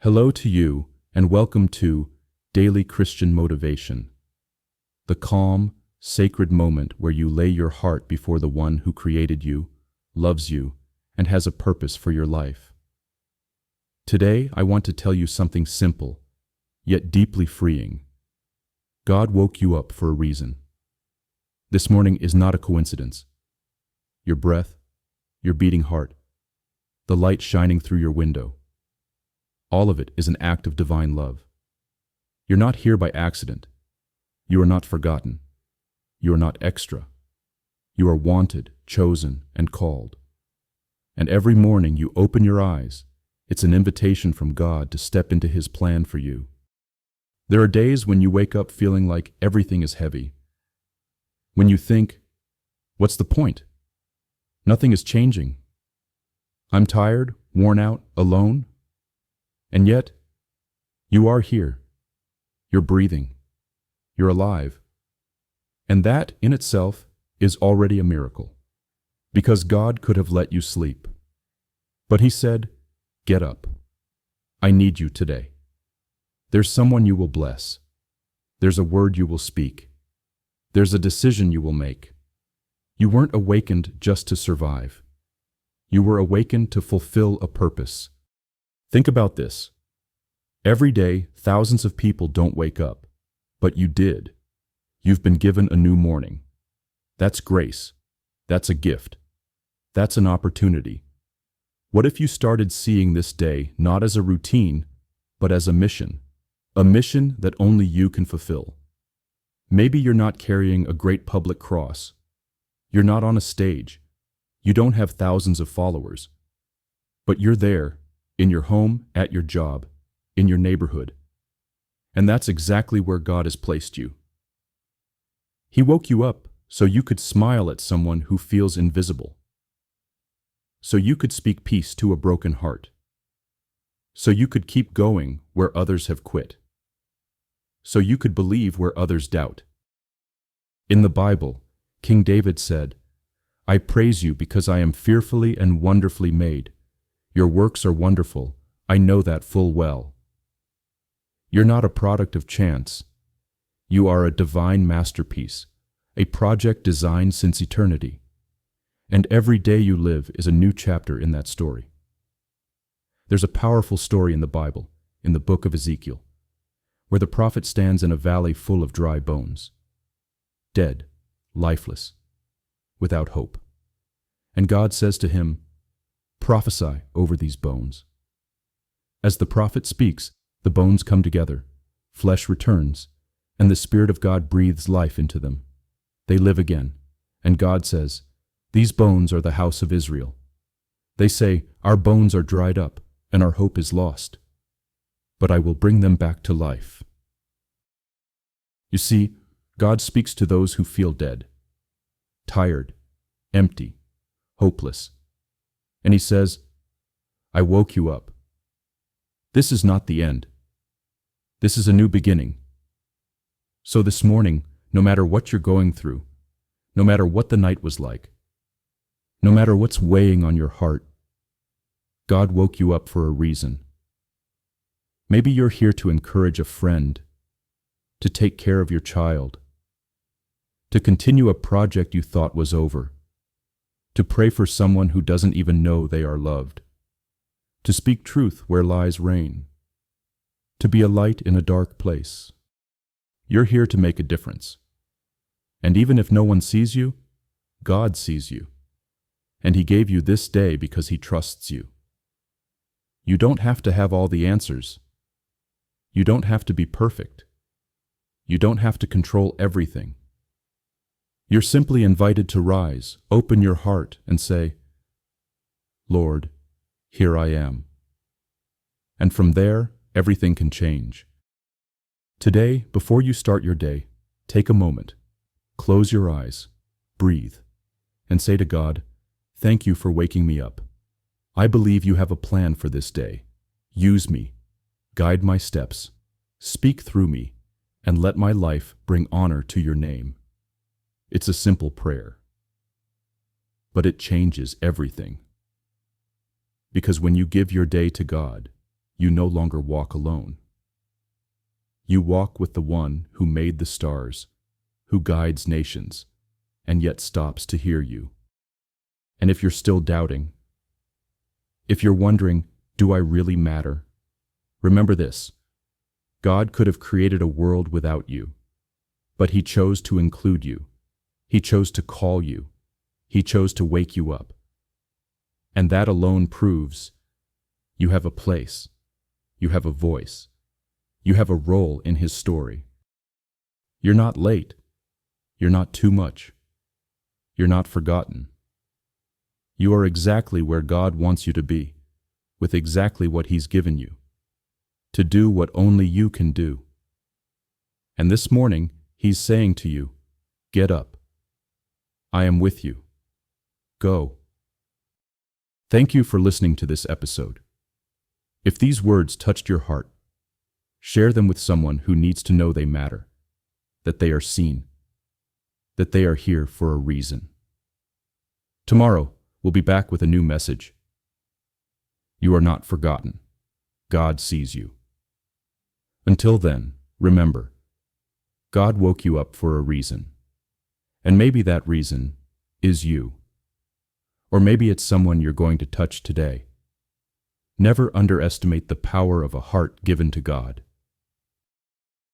Hello to you, and welcome to Daily Christian Motivation, the calm, sacred moment where you lay your heart before the one who created you, loves you, and has a purpose for your life. Today, I want to tell you something simple, yet deeply freeing. God woke you up for a reason. This morning is not a coincidence. Your breath, your beating heart, the light shining through your window, all of it is an act of divine love. You're not here by accident. You are not forgotten. You are not extra. You are wanted, chosen, and called. And every morning you open your eyes, it's an invitation from God to step into His plan for you. There are days when you wake up feeling like everything is heavy. When you think, what's the point? Nothing is changing. I'm tired, worn out, alone. And yet, you are here. You're breathing. You're alive. And that, in itself, is already a miracle. Because God could have let you sleep. But He said, get up. I need you today. There's someone you will bless. There's a word you will speak. There's a decision you will make. You weren't awakened just to survive. You were awakened to fulfill a purpose. Think about this. Every day, thousands of people don't wake up, but you did. You've been given a new morning. That's grace. That's a gift. That's an opportunity. What if you started seeing this day not as a routine, but as a mission that only you can fulfill? Maybe you're not carrying a great public cross. You're not on a stage. You don't have thousands of followers. But you're there, in your home, at your job, in your neighborhood. And that's exactly where God has placed you. He woke you up so you could smile at someone who feels invisible. So you could speak peace to a broken heart. So you could keep going where others have quit. So you could believe where others doubt. In the Bible, King David said, I praise you because I am fearfully and wonderfully made. Your works are wonderful, I know that full well. You're not a product of chance. You are a divine masterpiece, a project designed since eternity. And every day you live is a new chapter in that story. There's a powerful story in the Bible, in the book of Ezekiel, where the prophet stands in a valley full of dry bones, dead, lifeless, without hope. And God says to him, prophesy over these bones. As the prophet speaks, the bones come together, flesh returns, and the Spirit of God breathes life into them. They live again, and God says, these bones are the house of Israel. They say, our bones are dried up, and our hope is lost. But I will bring them back to life. You see, God speaks to those who feel dead, tired, empty, hopeless. And He says, I woke you up. This is not the end. This is a new beginning. So this morning, no matter what you're going through, no matter what the night was like, no matter what's weighing on your heart, God woke you up for a reason. Maybe you're here to encourage a friend, to take care of your child, to continue a project you thought was over, to pray for someone who doesn't even know they are loved, to speak truth where lies reign, to be a light in a dark place. You're here to make a difference. And even if no one sees you, God sees you. And He gave you this day because He trusts you. You don't have to have all the answers. You don't have to be perfect. You don't have to control everything. You're simply invited to rise, open your heart, and say, Lord, here I am. And from there, everything can change. Today, before you start your day, take a moment, close your eyes, breathe, and say to God, thank you for waking me up. I believe you have a plan for this day. Use me, guide my steps, speak through me, and let my life bring honor to your name. It's a simple prayer, but it changes everything. Because when you give your day to God, you no longer walk alone. You walk with the one who made the stars, who guides nations, and yet stops to hear you. And if you're still doubting, if you're wondering, do I really matter? Remember this: God could have created a world without you, but He chose to include you. He chose to call you. He chose to wake you up. And that alone proves you have a place, you have a voice, you have a role in His story. You're not late. You're not too much. You're not forgotten. You are exactly where God wants you to be, with exactly what He's given you, to do what only you can do. And this morning, He's saying to you, get up. I am with you. Go. Thank you for listening to this episode. If these words touched your heart, share them with someone who needs to know they matter, that they are seen, that they are here for a reason. Tomorrow, we'll be back with a new message. You are not forgotten. God sees you. Until then, remember, God woke you up for a reason. And maybe that reason is you. Or maybe it's someone you're going to touch today. Never underestimate the power of a heart given to God.